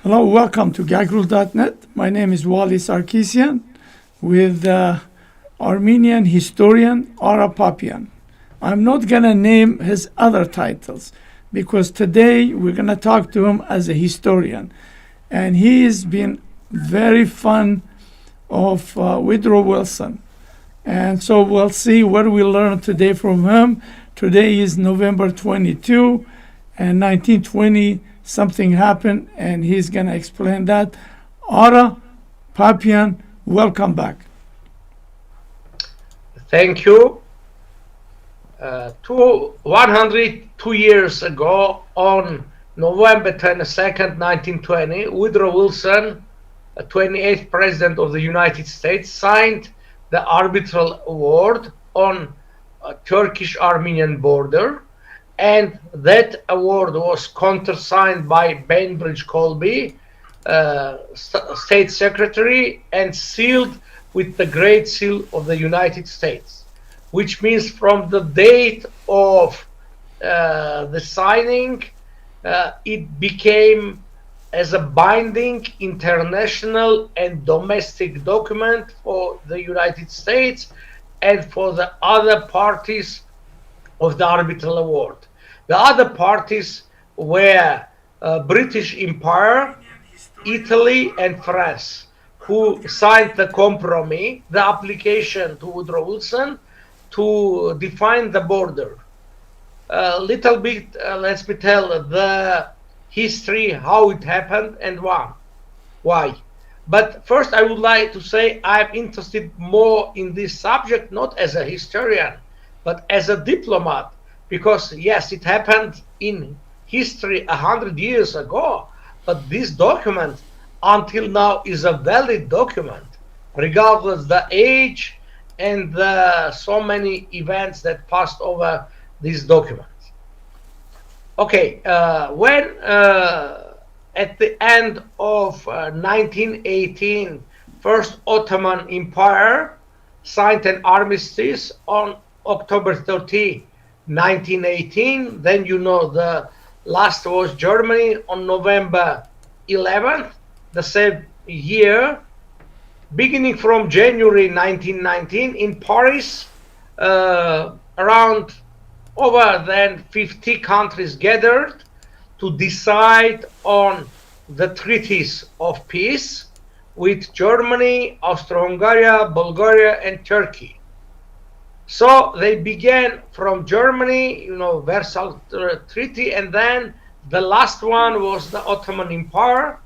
Hello, welcome to gagrul.net. My name is Wally Sarkisian with Armenian historian Ara Papyan. I'm not going to name his other titles because today we're going to talk to him as a historian. And he has been very fond of Woodrow Wilson. And so we'll see what we learn today from him. Today is November 22, and 1920 something happened, and he's going to explain that. Ara Papyan, welcome back. Thank you. 102 years ago, on November 22nd, 1920, Woodrow Wilson, 28th President of the United States, signed the arbitral award on a Turkish-Armenian border, and that award was countersigned by Bainbridge Colby, State Secretary, and sealed with the Great Seal of the United States, which means from the date of the signing, it became as a binding international and domestic document for the United States and for the other parties of the arbitral award. The other parties were British Empire, Italy, and France, who signed the compromise, the application to Woodrow Wilson to define the border. A little bit, let me tell the history, how it happened and why. But first I would like to say I'm interested more in this subject, not as a historian, but as a diplomat, because yes, it happened in history 100 years ago, but this document until now is a valid document, regardless the age and the so many events that passed over this document. Okay, when at the end of 1918, First Ottoman Empire signed an armistice on October 30, 1918. Then you know the last was Germany on November 11th, the same year. Beginning from January 1919 in Paris, around over than 50 countries gathered to decide on the treaties of peace with Germany, Austro-Hungary, Bulgaria, and Turkey. So they began from Germany, you know, Versailles Treaty, and then the last one was the Ottoman Empire,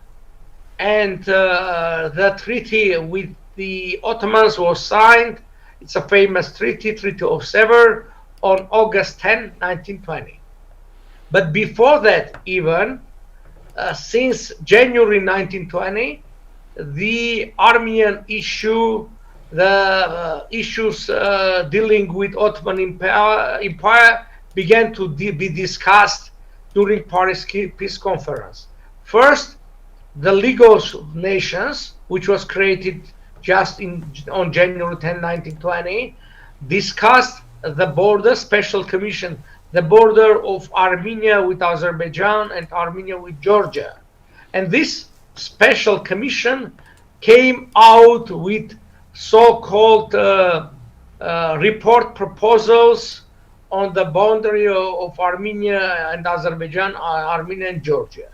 and the treaty with the Ottomans was signed. It's a famous treaty, Treaty of Sevres, on August 10, 1920. But before that, even since January 1920, the Armenian issue, the issues dealing with Ottoman Empire began to be discussed during Paris Peace Conference. First, the League of Nations, which was created just on January 10, 1920, discussed the border, special commission, the border of Armenia with Azerbaijan and Armenia with Georgia. And this special commission came out with so-called report proposals on the boundary of Armenia and Azerbaijan, Armenia and Georgia.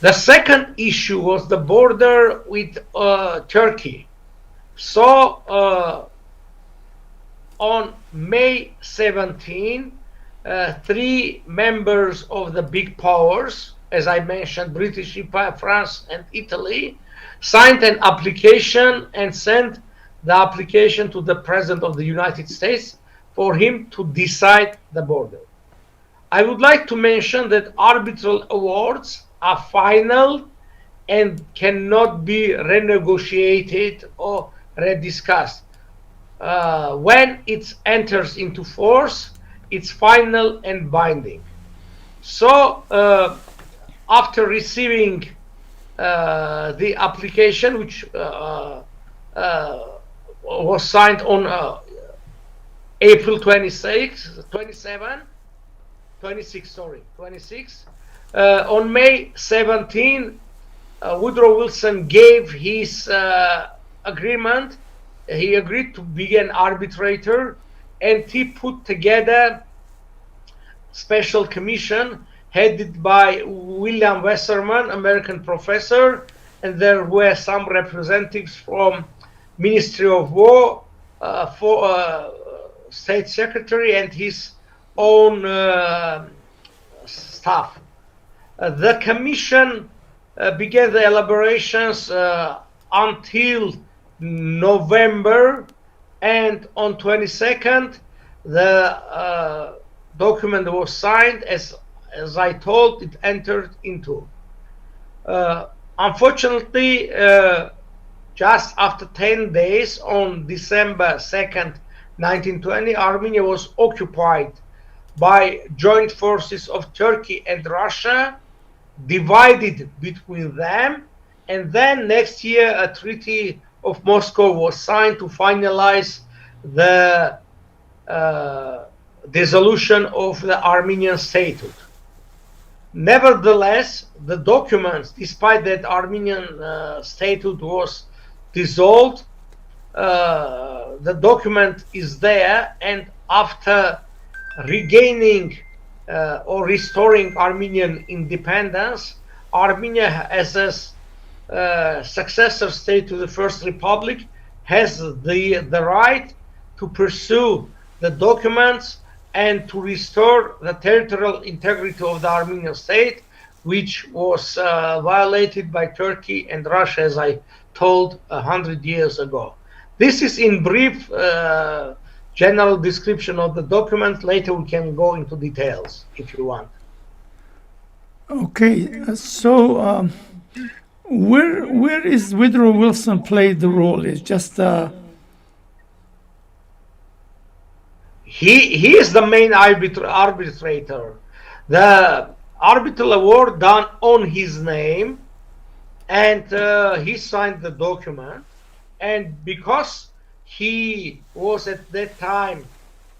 The second issue was the border with Turkey. So on May 17, three members of the big powers, as I mentioned, British Empire, France, and Italy, signed an application and sent the application to the President of the United States for him to decide the border. I would like to mention that arbitral awards are final and cannot be renegotiated or rediscussed. When it enters into force, it's final and binding. So after receiving the application, which was signed on April 26, On May 17, Woodrow Wilson gave his agreement. He agreed to be an arbitrator, and he put together special commission headed by William Wasserman, American professor, and there were some representatives from Ministry of War, State Secretary, and his own staff. The commission began the elaborations until November, and on 22nd the document was signed. As I told, it entered into. Unfortunately, just after 10 days, on December 2nd, 1920, Armenia was occupied by joint forces of Turkey and Russia, divided between them, and then next year a Treaty of Moscow was signed to finalize the dissolution of the Armenian statehood. Nevertheless, the documents, despite that Armenian statehood was dissolved, the document is there, and after regaining or restoring Armenian independence, Armenia, as a successor state to the First Republic, has the right to pursue the documents and to restore the territorial integrity of the Armenian state, which was violated by Turkey and Russia, as I told 100 years ago. This is in brief general description of the document. Later we can go into details if you want. Okay, so where is Woodrow Wilson played the role? It's just he is the main arbitrator. The arbitral award done on his name, and he signed the document. And because he was at that time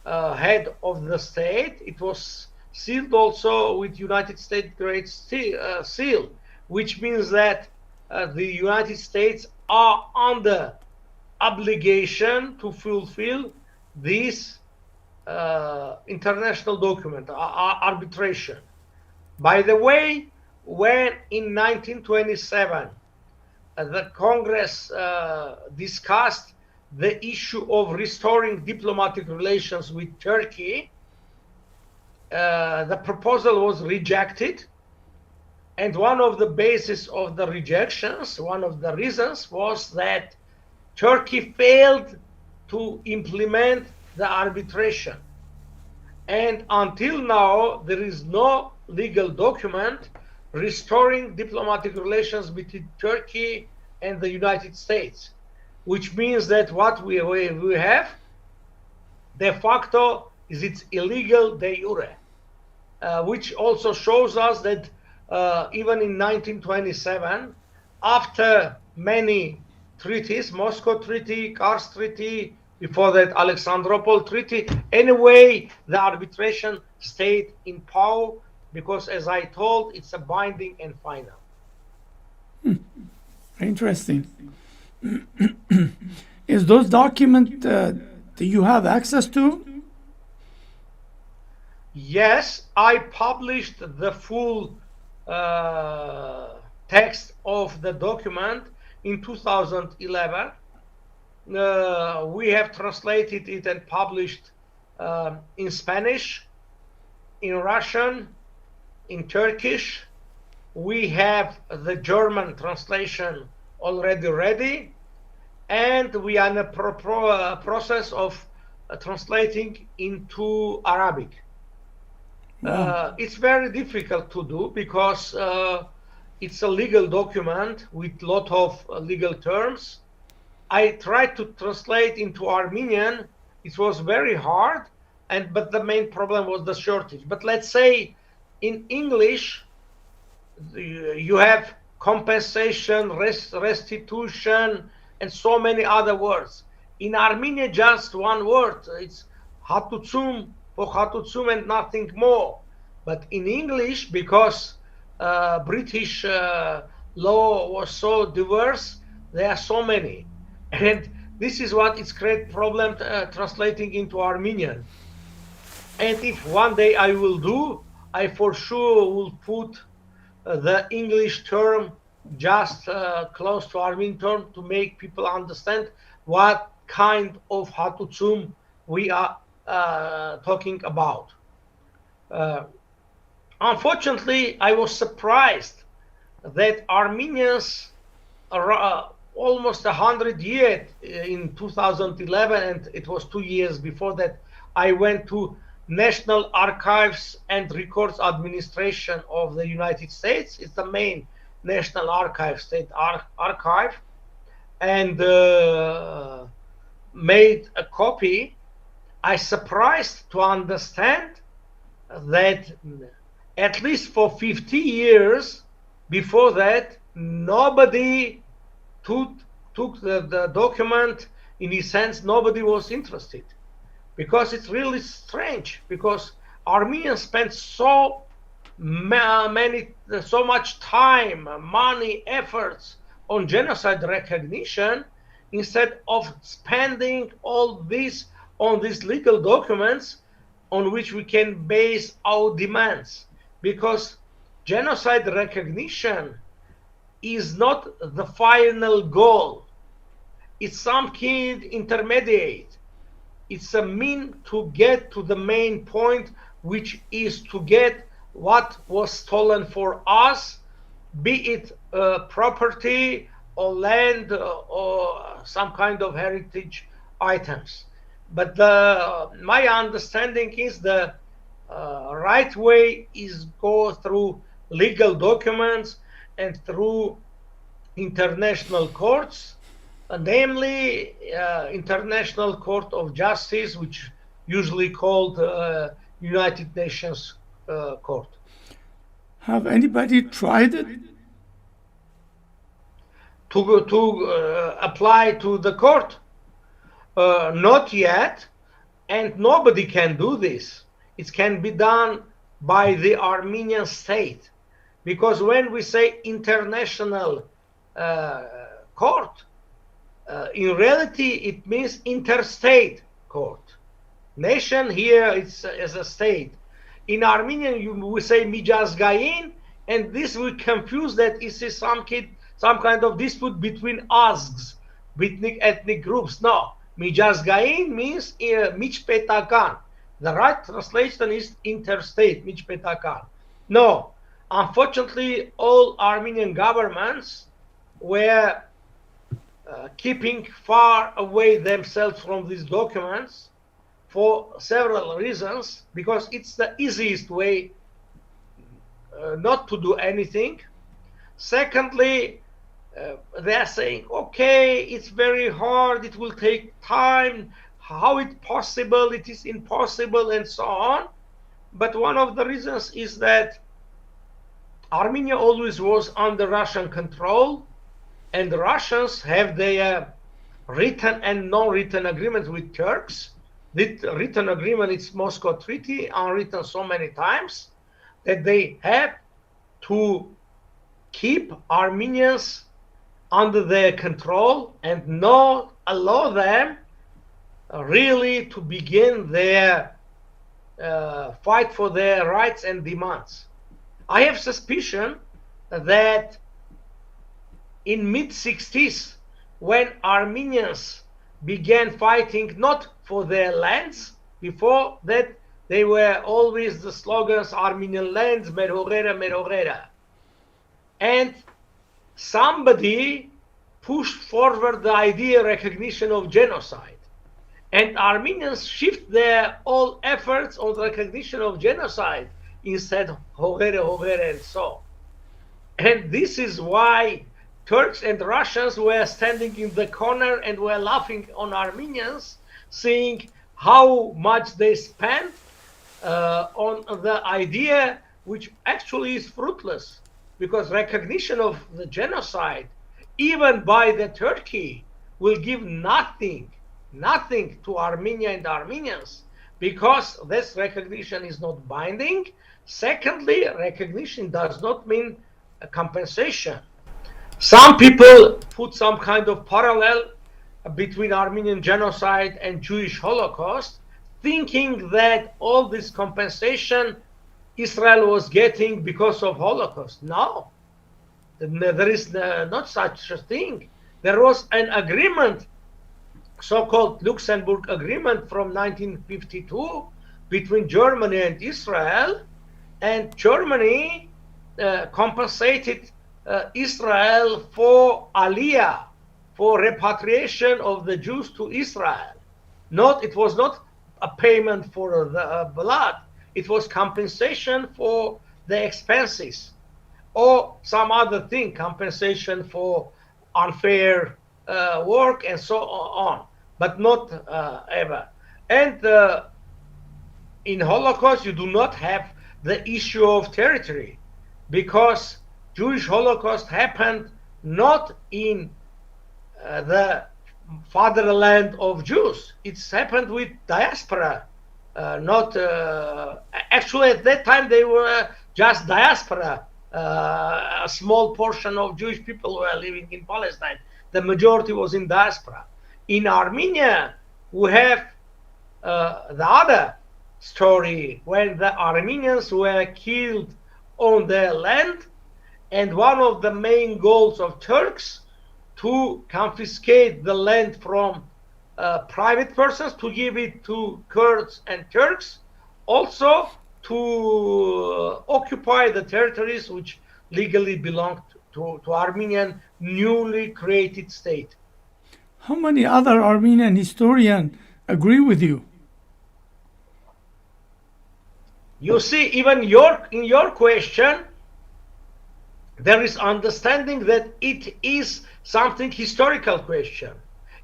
head of the state, it was sealed also with United States Great Seal, which means that the United States are under obligation to fulfill this international document, arbitration. By the way, when in 1927 the Congress discussed the issue of restoring diplomatic relations with Turkey, the proposal was rejected, and one of the bases of the rejections, one of the reasons, was that Turkey failed to implement the arbitration, and until now there is no legal document restoring diplomatic relations between Turkey and the United States, which means that what we have de facto is it's illegal de jure, which also shows us that even in 1927, after many treaties, Moscow Treaty, Kars Treaty, before that Alexandropol Treaty, anyway, the arbitration stayed in power, because as I told, it's a binding and final. Interesting. Is those documents that you have access to? Yes, I published the full text of the document in 2011. We have translated it and published in Spanish, in Russian, in Turkish. We have the German translation already ready, and we are in a process of translating into Arabic. Wow. It's very difficult to do because it's a legal document with a lot of legal terms. I tried to translate into Armenian. It was very hard, but the main problem was the shortage. But let's say in English, you have compensation, restitution, and so many other words. In Armenian, just one word. It's hatutsum or hatutsum and nothing more. But in English, because British law was so diverse. There are so many, and this is what it's great problem translating into Armenian. And if one day I will do, I for sure will put the English term just close to Armenian term to make people understand what kind of hatutsum we are talking about. Unfortunately, I was surprised that Armenians are almost 100 years in 2011, and it was 2 years before that, I went to National Archives and Records Administration of the United States. It's the main National Archive, state archive, and made a copy. I surprised to understand that at least for 50 years before that, nobody took the document in his hands. Nobody was interested, because it's really strange, because Armenians spent so much time, money, efforts on genocide recognition, instead of spending all this on these legal documents on which we can base our demands. Because genocide recognition is not the final goal. It's some kind intermediate. It's a mean to get to the main point, which is to get what was stolen for us, be it property or land or some kind of heritage items. But my understanding is the right way is go through legal documents and through international courts, namely International Court of Justice, which usually called United Nations Court. Have anybody tried it? To apply to the court? Not yet, and nobody can do this. It can be done by the Armenian state, because when we say international court, in reality it means interstate court. Nation here it's as a state. In Armenian we say mijazgayin, and this will confuse that it is some kind of dispute between Azgs, between ethnic groups. No, mijazgayin means mijpetakan. The right translation is interstate, mijpetakan. No, unfortunately, all Armenian governments were keeping far away themselves from these documents for several reasons, because it's the easiest way not to do anything. Secondly, they are saying, okay, it's very hard, it will take time, how it's possible, it is impossible, and so on. But one of the reasons is that Armenia always was under Russian control, and the Russians have their written and non-written agreements with Turks. The written agreement is Moscow Treaty, unwritten so many times, that they have to keep Armenians under their control and not allow them really to begin their fight for their rights and demands. I have suspicion that in mid-60s, when Armenians began fighting not for their lands, before that they were always the slogans Armenian lands, merhogera, merhogera. And somebody pushed forward the idea recognition of genocide. And Armenians shift their all efforts on the recognition of genocide instead of hogere, hogere, and so. And this is why Turks and Russians were standing in the corner and were laughing on Armenians, seeing how much they spent on the idea, which actually is fruitless, because recognition of the genocide, even by the Turkey, will give nothing to Armenia and Armenians, because this recognition is not binding. Secondly, recognition does not mean a compensation. Some people put some kind of parallel between Armenian genocide and Jewish Holocaust, thinking that all this compensation Israel was getting because of Holocaust. No, there is not such a thing. There was an agreement, so-called Luxembourg Agreement from 1952 between Germany and Israel, and Germany compensated Israel for aliyah, for repatriation of the Jews to Israel. It was not a payment for the blood. It was compensation for the expenses or some other thing, compensation for unfair work and so on, but not ever. And in Holocaust, you do not have the issue of territory, because Jewish Holocaust happened not in the fatherland of Jews. It's happened with diaspora. Actually, at that time they were just diaspora. A small portion of Jewish people were living in Palestine. The majority was in diaspora. In Armenia, we have the other story, when the Armenians were killed on their land, and one of the main goals of Turks to confiscate the land from private persons, to give it to Kurds and Turks, also to occupy the territories which legally belonged to Armenian newly created state. How many other Armenian historians agree with you? You see, even in your question, there is understanding that it is something historical question.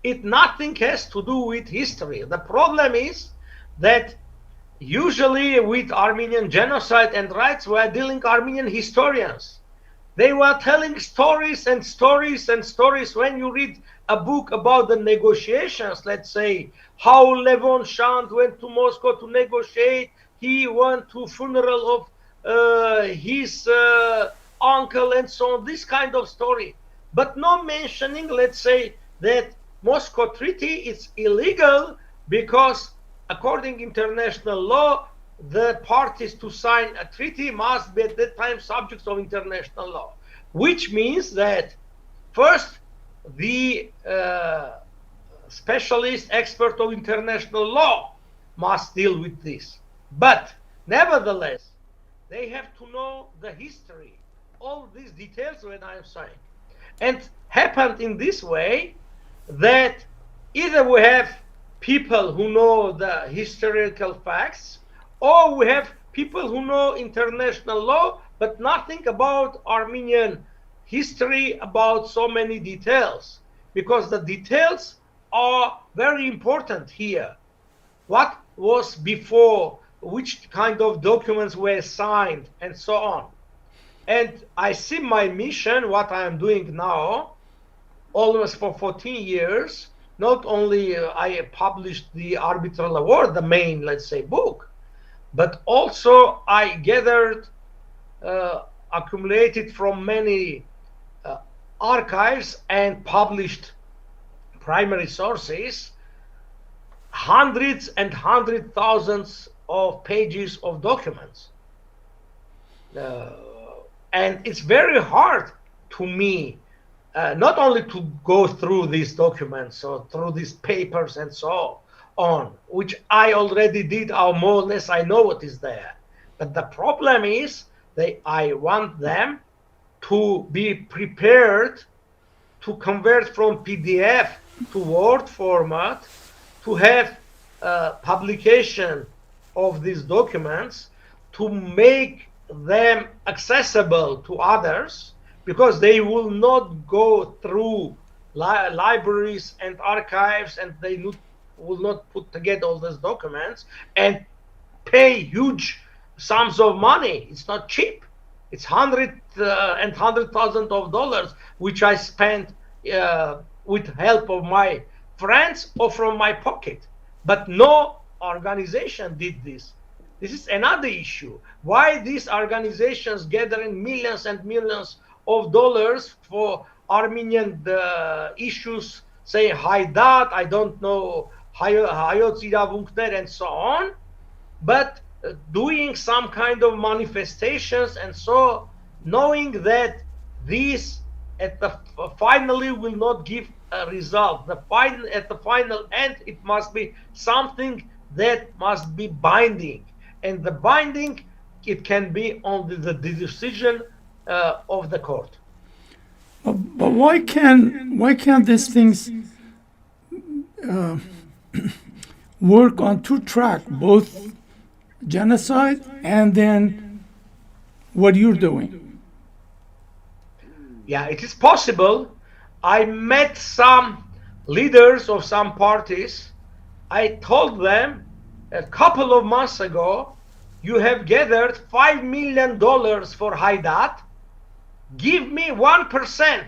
It nothing has to do with history. The problem is that usually with Armenian genocide and rights, we are dealing Armenian historians. They were telling stories and stories and stories. When you read a book about the negotiations, let's say how Levon Shant went to Moscow to negotiate, he went to funeral of his uncle and so on, this kind of story. But no mentioning, let's say, that Moscow Treaty is illegal because according international law, the parties to sign a treaty must be at that time subjects of international law, which means that first the specialist expert of international law must deal with this. But nevertheless, they have to know the history, all these details when I am saying. And happened in this way that either we have people who know the historical facts, or we have people who know international law, but nothing about Armenian history, about so many details, because the details are very important here. What was before, which kind of documents were signed, and so on. And I see my mission, what I am doing now, almost for 14 years, not only I published the Arbitral Award, the main, let's say, book, but also I gathered, accumulated from many archives and published primary sources, hundreds and thousands of pages of documents. And it's very hard to me not only to go through these documents or through these papers and so on, which I already did, or more or less I know what is there. But the problem is that I want them to be prepared to convert from PDF to Word format, to have publication of these documents, to make them accessible to others, because they will not go through libraries and archives, and they will not put together all these documents and pay huge sums of money. It's not cheap. It's $100,000 of dollars, which I spent with help of my friends or from my pocket. But no organization did this. This is another issue. Why these organizations gathering millions and millions of dollars for Armenian issues, say Haydat, I don't know, Hayot Iravunkner and so on, but doing some kind of manifestations, and so knowing that these finally will not give a result. At the final end, it must be something that must be binding, and the binding, it can be only the decision of the court. But why can't these things work on two tracks, both genocide and then what you're doing? Yeah, it is possible. I met some leaders of some parties. I told them a couple of months ago, you have gathered $5 million for Haydat. Give me 1%.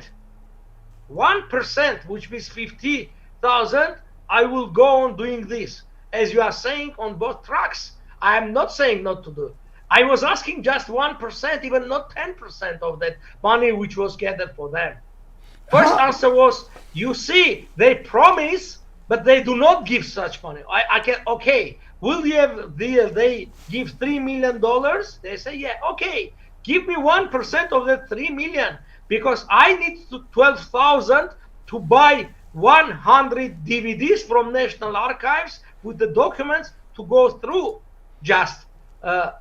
1%, which means 50,000. I will go on doing this. As you are saying on both tracks, I am not saying not to do it. I was asking just 1%, even not 10% of that money which was gathered for them. First answer was, you see, they promise, but they do not give such money. I can, okay, they give $3 million? They say, yeah, okay, give me 1% of that 3 million, because I need 12,000 to buy 100 DVDs from National Archives with the documents to go through. Just,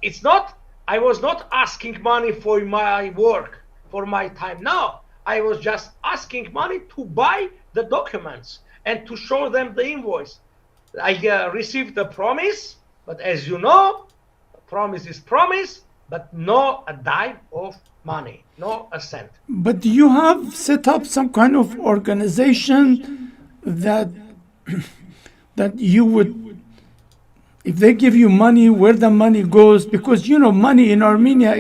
it's not, I was not asking money for my work, for my time. No, I was just asking money to buy the documents and to show them the invoice. I received the promise, but as you know, promise is promise, but no a dime of money, no a cent. But do you have set up some kind of organization that you would, if they give you money, where the money goes? Because you know, money in Armenia,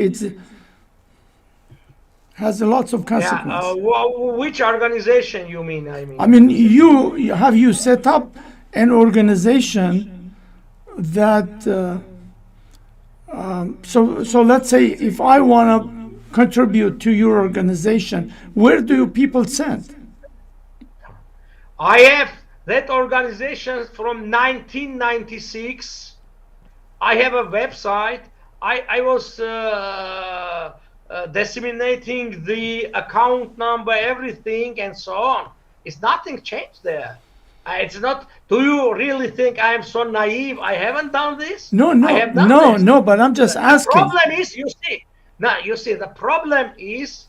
has lots of consequences. Which organization you mean? I mean, you set up an organization that so let's say if I want to contribute to your organization, where do people send? I have that organization from 1996. I have a website. I was disseminating the account number, everything, and so on. It's nothing changed there. It's not. Do you really think I am so naive? I haven't done this. No. But I'm just asking. The problem is, you see, the problem is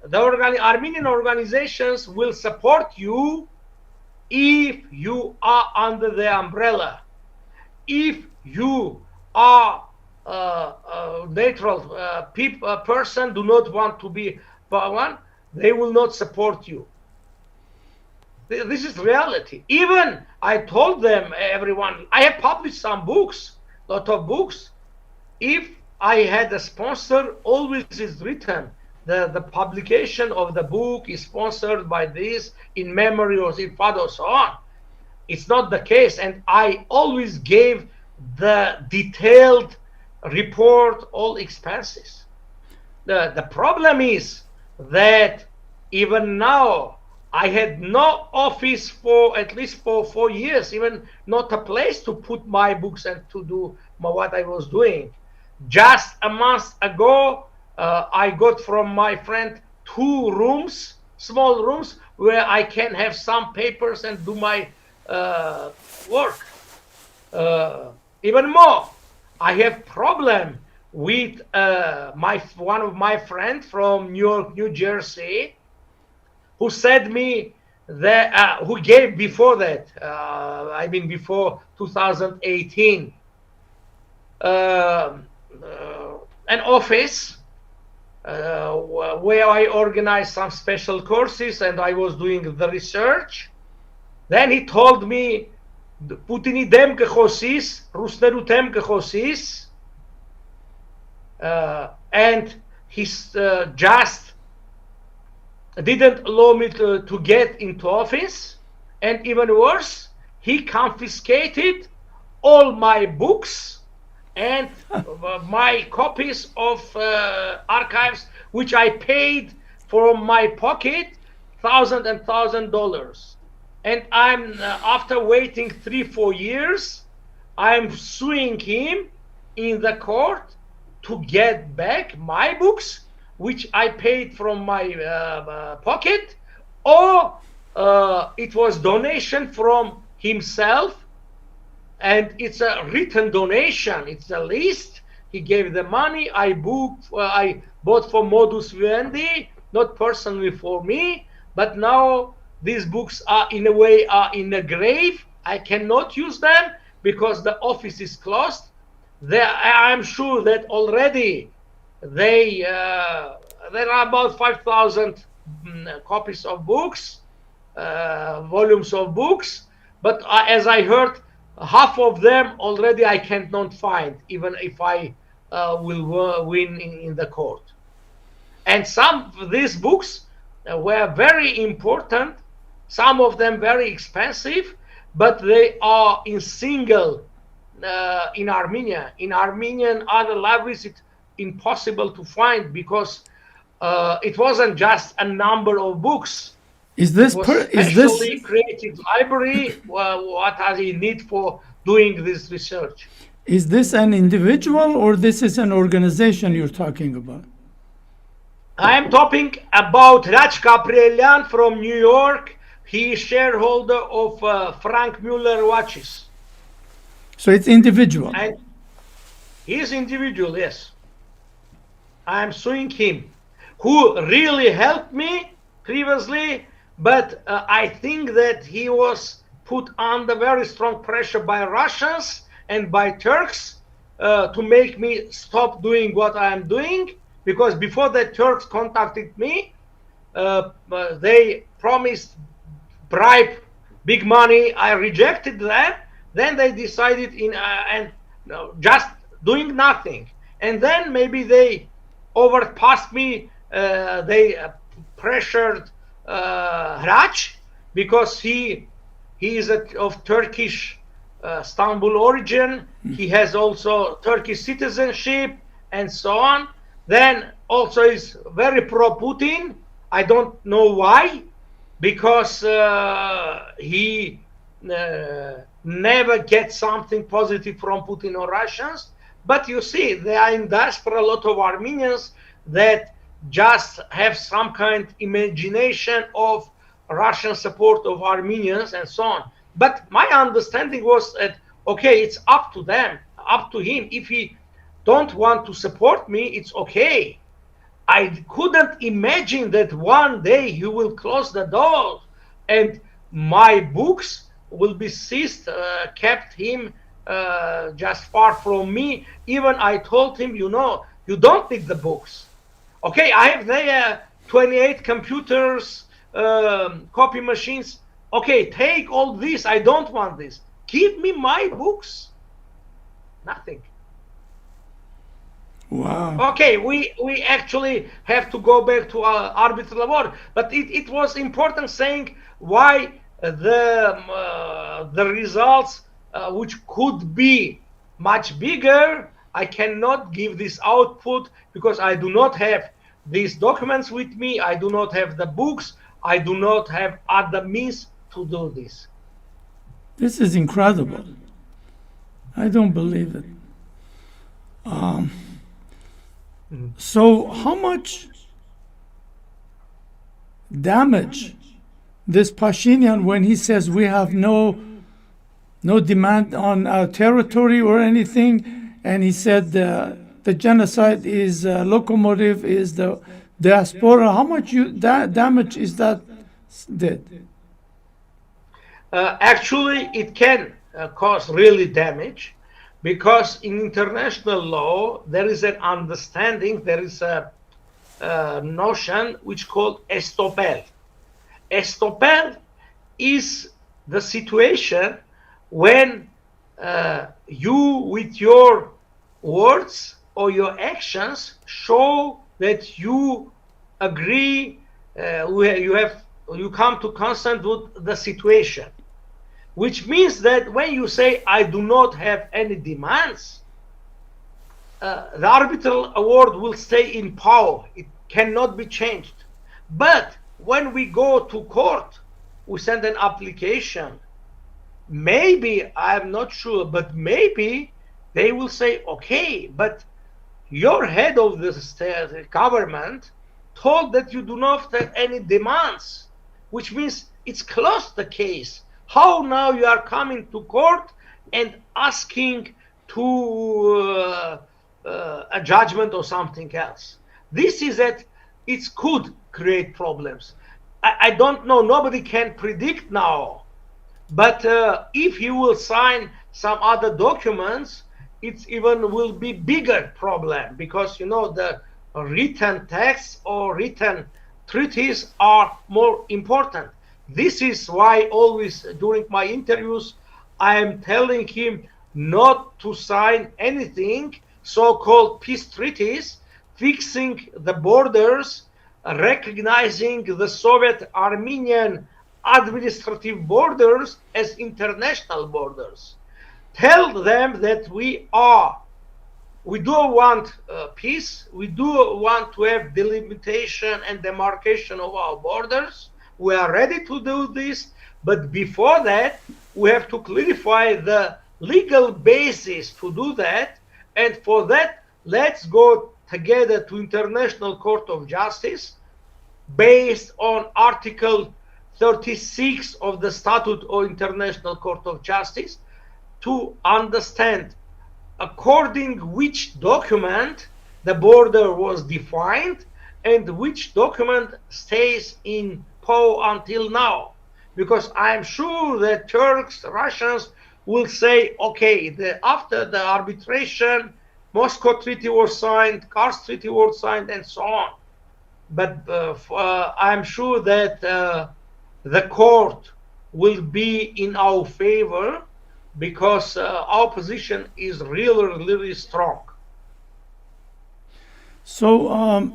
the Armenian organizations will support you if you are under the umbrella. If you are neutral person, do not want to be one, they will not support you. This is reality. Even I told them, everyone, I have published some books, lot of books. If I had a sponsor, always is written, the publication of the book is sponsored by this, in memory of his father, so on. It's not the case, and I always gave the detailed report, all expenses. The problem is that even now, I had no office for at least for 4 years, even not a place to put my books and to do what I was doing. Just a month ago, I got from my friend 2 rooms, small rooms, where I can have some papers and do my work. Even more, I have problem with one of my friends from New York, New Jersey, who said me that who gave before that, before 2018, an office where I organized some special courses and I was doing the research. Then he told me, Putini dem kekhosis, Rusneru dem kekhosis, and he just didn't allow me to get into office, and even worse, he confiscated all my books and my copies of archives, which I paid from my pocket, $1,000. And I'm after waiting 3-4 years, I'm suing him in the court to get back my books, which I paid from my pocket, or it was donation from himself, and it's a written donation. It's a list. He gave the money. I bought for modus vivendi, not personally for me, but now these books are in a way in a grave. I cannot use them because the office is closed. I'm sure that already there are about 5,000 copies of books, volumes of books, but as I heard, half of them already I cannot find, even if I will win in the court. And some of these books were very important, some of them very expensive, but they are in single in Armenia. In Armenian other libraries, it's impossible to find because it wasn't just a number of books. Is this creative library? What does he need for doing this research? Is this an individual or this is an organization you're talking about? I'm talking about Raj Gabrielian from New York. He is shareholder of Frank Muller watches. So it's individual. And he is individual, yes. I'm suing him, who really helped me previously, but I think that he was put under very strong pressure by Russians and by Turks to make me stop doing what I am doing, because before the Turks contacted me, they promised bribe, big money. I rejected them. Then they decided just doing nothing. And then maybe they overpassed me. They pressured Raj because he is of Turkish Istanbul origin. He has also Turkish citizenship and so on. Then also is very pro-Putin. I don't know why, because he never gets something positive from Putin or Russians. But you see, there are in diaspora a lot of Armenians that just have some kind of imagination of Russian support of Armenians and so on. But my understanding was that, okay, it's up to them, up to him. If he don't want to support me, it's okay. I couldn't imagine that one day he will close the door and my books will be seized, kept him just far from me. Even I told him, you don't need the books. Okay, I have there 28 computers, copy machines. Okay, take all this. I don't want this. Give me my books. Nothing. Wow. Okay, we actually have to go back to arbitral award, but it was important saying why the results which could be much bigger, I cannot give this output because I do not have these documents with me. I do not have the books. I do not have other means to do this. This is incredible. I don't believe it. So how much damage this Pashinyan, when he says we have no demand on our territory or anything, and he said the genocide is locomotive, is the diaspora, how much damage is that did? Actually, it can cause really damage, because in international law there is an understanding, there is a notion which called estopel. Estopel is the situation when you with your words or your actions show that you agree, you come to consent with the situation. Which means that when you say, I do not have any demands, the arbitral award will stay in power. It cannot be changed. But when we go to court, we send an application. Maybe, I'm not sure, but maybe they will say, okay, but your head of the state government told that you do not have any demands, which means it's closed the case. How now you are coming to court and asking to a judgment or something else? This is that it could create problems. I don't know, nobody can predict now, but if you will sign some other documents, it even will be bigger problem, because you know the written texts or written treaties are more important. This is why always during my interviews I am telling him not to sign anything so-called peace treaties, fixing the borders, recognizing the Soviet Armenian administrative borders as international borders. Tell them that we do want peace, we do want to have delimitation and demarcation of our borders. We are ready to do this, but before that, we have to clarify the legal basis to do that, and for that, let's go together to International Court of Justice based on Article 36 of the Statute of International Court of Justice to understand according which document the border was defined and which document stays in power until now. Because I'm sure that Turks, Russians will say, okay, after the arbitration, Moscow Treaty was signed, Kars Treaty was signed, and so on. But I'm sure that the court will be in our favor, because our position is really, really strong. So,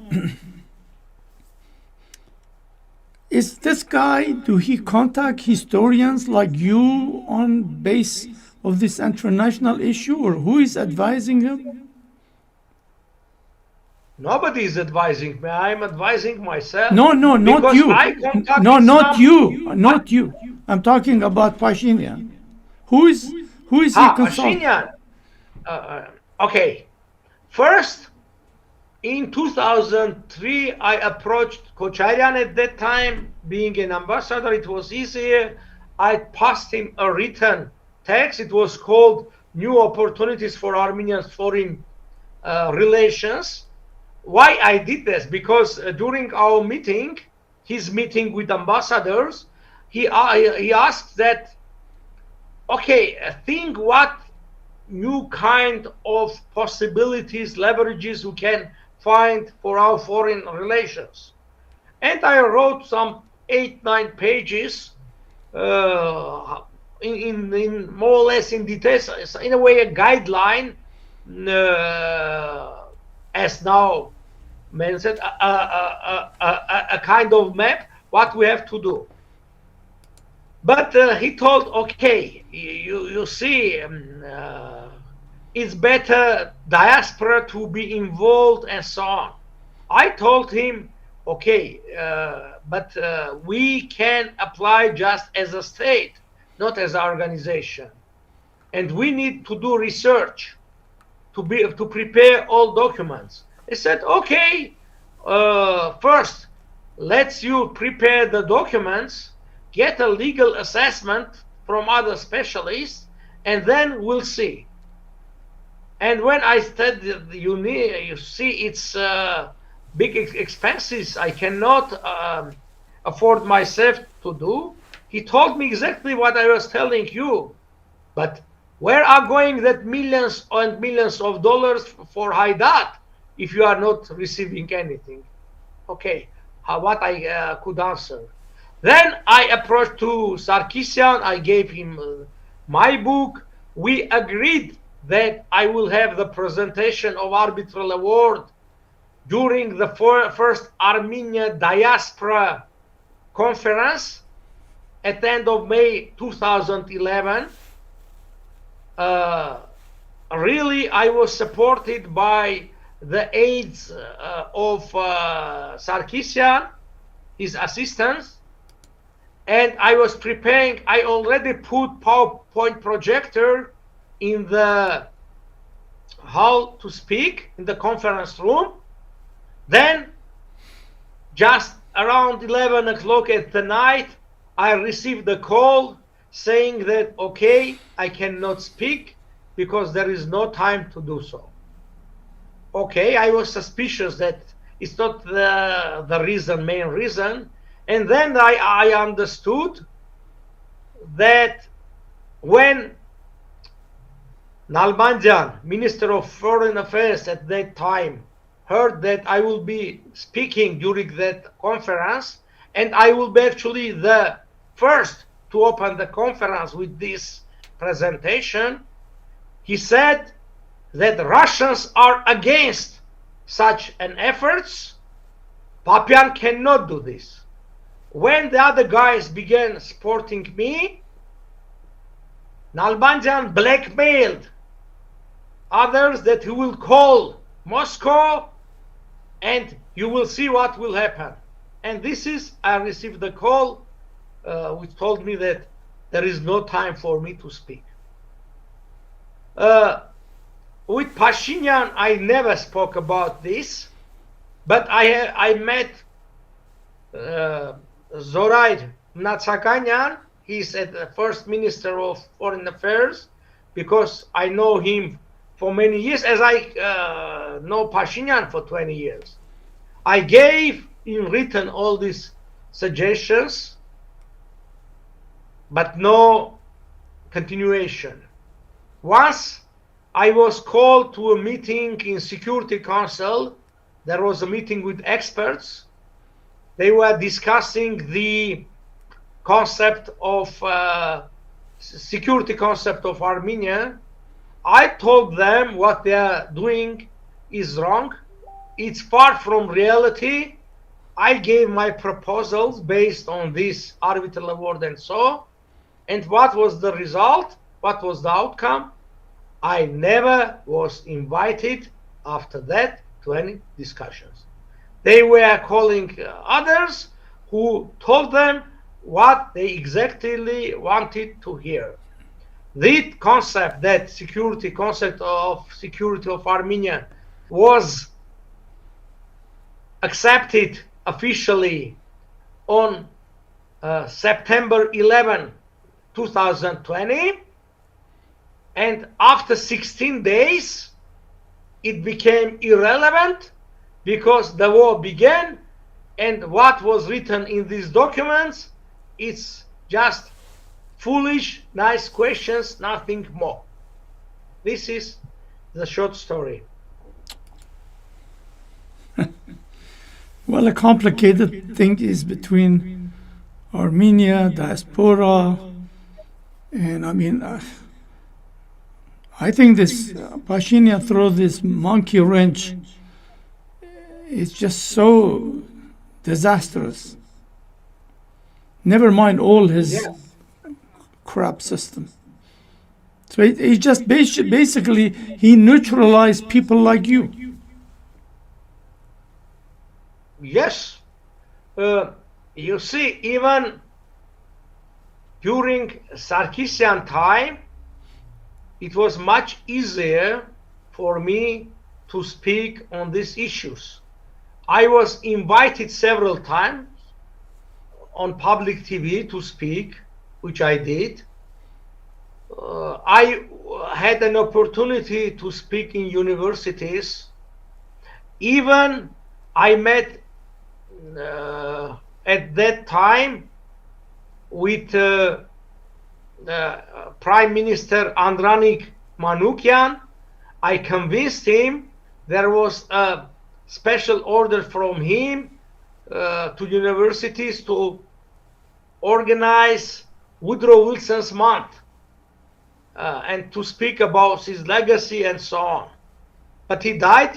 is this guy, do he contact historians like you on base of this international issue, or who is advising him? Nobody is advising me. I'm advising myself. No, not you. No, not you. Not you. I'm talking about Pashinyan. Who is he consulting? Pashinyan. Okay. First, in 2003, I approached Kocharian at that time. Being an ambassador, it was easier. I passed him a written text. It was called New Opportunities for Armenian Foreign Relations. Why I did this? Because during our meeting, his meeting with ambassadors, he asked that, okay, think what new kind of possibilities, leverages we can find for our foreign relations. And I wrote some 8-9 pages in more or less in details, in a way a guideline, as now mentioned, a kind of map, what we have to do. But he told, okay, you see, it's better diaspora to be involved and so on. I told him, okay, but we can apply just as a state, not as an organization. And we need to do research to prepare all documents. He said, okay, first, let's you prepare the documents, get a legal assessment from other specialists, and then we'll see. And when I said, you see, it's big expenses, I cannot afford myself to do. He told me exactly what I was telling you. But where are going that millions and millions of dollars for Haidat if you are not receiving anything? Okay, what I could answer. Then I approached to Sarkisian. I gave him my book. We agreed that I will have the presentation of arbitral award during the first Armenia Diaspora Conference at the end of May 2011. really I was supported by the aides of Sarkisian, his assistants, and I was preparing. I already put PowerPoint projector in the hall to speak in the conference room. Then just around 11 o'clock at the night, I received a call saying that, okay, I cannot speak because there is no time to do so. Okay, I was suspicious that it's not the main reason. And then I understood that when Nalbandian, Minister of Foreign Affairs at that time, heard that I will be speaking during that conference, and I will be actually the first to open the conference with this presentation, he said that Russians are against such an efforts. Papyan cannot do this. When the other guys began supporting me, Nalbandian blackmailed others that he will call Moscow and you will see what will happen. And this is, I received the call which told me that there is no time for me to speak. With Pashinyan, I never spoke about this, but I met Zoraid Natsakanyan. He's the first Minister of Foreign Affairs, because I know him for many years, as I know Pashinyan for 20 years. I gave in written all these suggestions, but no continuation. Once I was called to a meeting in Security Council. There was a meeting with experts. They were discussing the concept of security concept of Armenia. I told them what they are doing is wrong. It's far from reality. I gave my proposals based on this arbitral award and so. And what was the result? What was the outcome? I never was invited after that to any discussions. They were calling others who told them what they exactly wanted to hear. The concept that concept of security of Armenia was accepted officially on September 11, 2020, and after 16 days it became irrelevant because the war began, and what was written in these documents, it's just foolish, nice questions, nothing more. This is the short story. Well, a complicated thing is between Armenia, diaspora, and I think this Pashinyan throw this monkey wrench. It's just so disastrous. Never mind all his crap system. So he just basically he neutralized people like you. Yes. You see, even during Sarkisian time, it was much easier for me to speak on these issues. I was invited several times on public TV to speak, which I did. I had an opportunity to speak in universities. Even I met at that time with Prime Minister Andranik Manukyan. I convinced him. There was a special order from him to universities to organize Woodrow Wilson's month and to speak about his legacy and so on. But he died,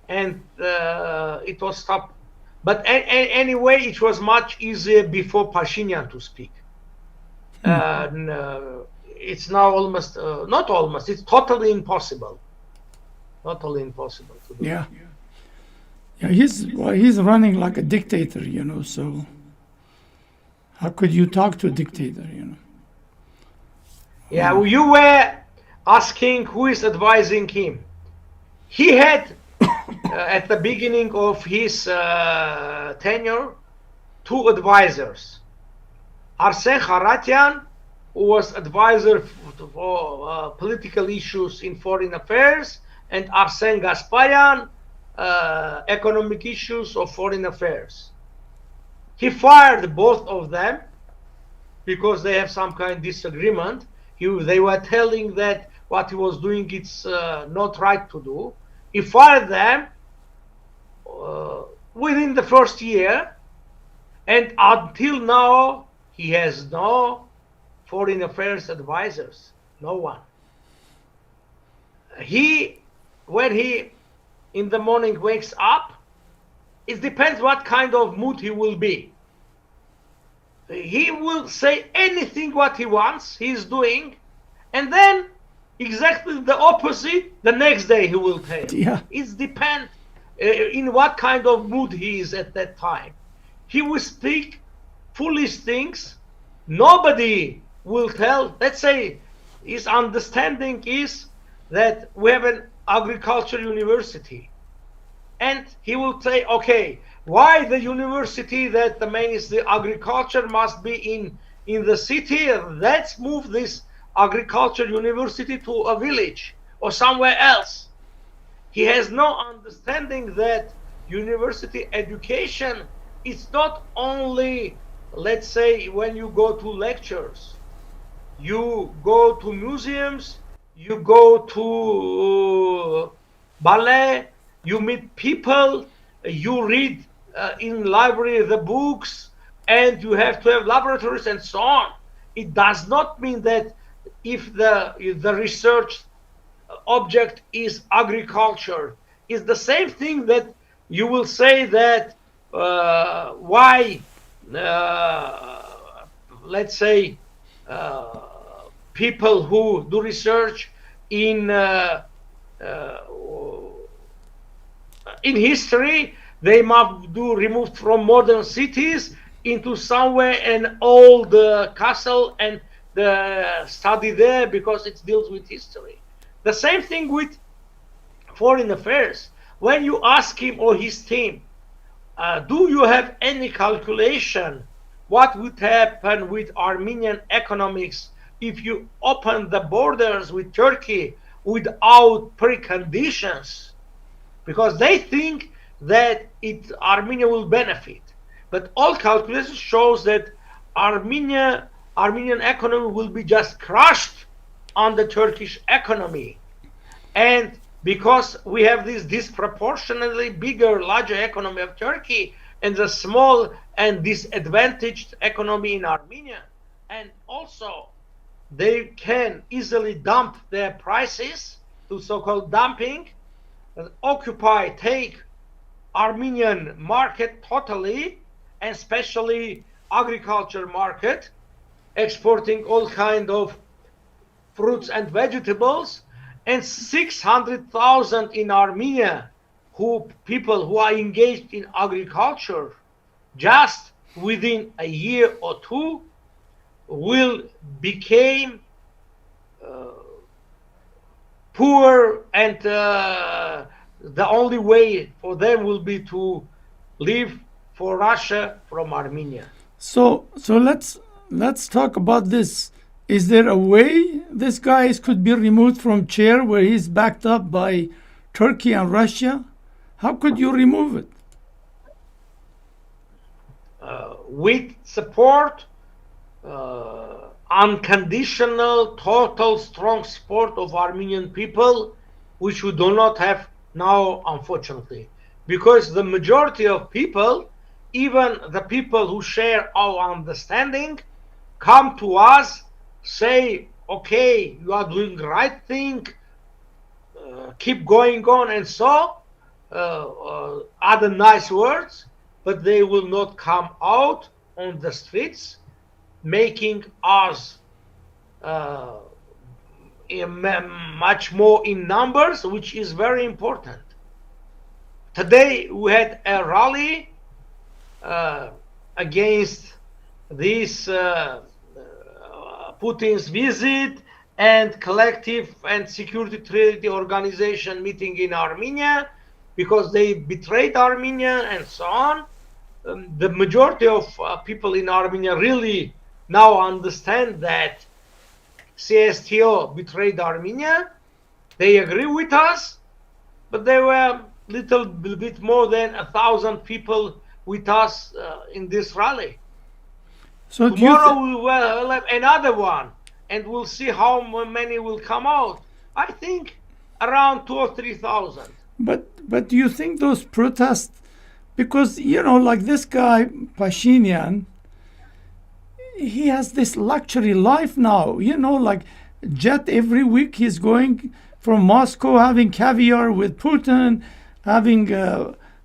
and it was stopped. But anyway, it was much easier before Pashinyan to speak. it's now almost, not almost, it's totally impossible. Totally impossible to do. Yeah. Yeah, he's running like a dictator, so how could you talk to a dictator, Yeah, you were asking who is advising him. He had, at the beginning of his tenure, two advisors. Arsen Kharatyan, who was advisor for political issues in foreign affairs, and Arsen Gasparian, economic issues of foreign affairs. He fired both of them because they have some kind of disagreement. They were telling that what he was doing it's not right to do. He fired them within the first year, and until now he has no foreign affairs advisors, no one. When he in the morning wakes up, it depends what kind of mood he will be. He will say anything what he wants, he's doing, and then exactly the opposite the next day he will tell. Yeah. It depends in what kind of mood he is at that time. He will speak foolish things. Nobody will tell. Let's say his understanding is that we have an agriculture university, and he will say, okay, why the university that the main is the agriculture must be in the city? Let's move this agriculture university to a village or somewhere else. He has no understanding that university education is not only, let's say, when you go to lectures, you go to museums, you go to ballet, you meet people, you read in library the books, and you have to have laboratories and so on. It does not mean that if the research object is agriculture, it's the same thing that you will say that why let's say people who do research in history, they must do removed from modern cities into somewhere an old castle and study there because it deals with history. The same thing with foreign affairs. When you ask him or his team, do you have any calculation what would happen with Armenian economics if you open the borders with Turkey without preconditions? Because they think that Armenia will benefit. But all calculations shows that Armenian economy will be just crushed on the Turkish economy. And because we have this disproportionately larger economy of Turkey and the small and disadvantaged economy in Armenia, and also they can easily dump their prices to so-called dumping, take Armenian market totally, and especially agriculture market, exporting all kind of fruits and vegetables, and 600,000 in Armenia people who are engaged in agriculture, just within a year or two will become poor, and the only way for them will be to leave for Russia from Armenia. So let's talk about this. Is there a way this guy could be removed from chair where he's backed up by Turkey and Russia? How could you remove it? With support, unconditional, total, strong support of Armenian people, which we do not have now, unfortunately, because the majority of people, even the people who share our understanding, come to us, say, okay, you are doing the right thing, keep going on, and so other nice words, but they will not come out on the streets making us uh, much more in numbers, which is very important. Today we had a rally against this Putin's visit and collective and security treaty organization meeting in Armenia, because they betrayed Armenia and so on. The majority of people in Armenia really now understand that CSTO betrayed Armenia. They agree with us, but there were little bit more than 1,000 people with us in this rally. So tomorrow we will have another one, and we'll see how many will come out. I think around 2,000 or 3,000. But do you think those protests, because like this guy Pashinyan, he has this luxury life now, like jet every week, he's going from Moscow, having caviar with Putin, having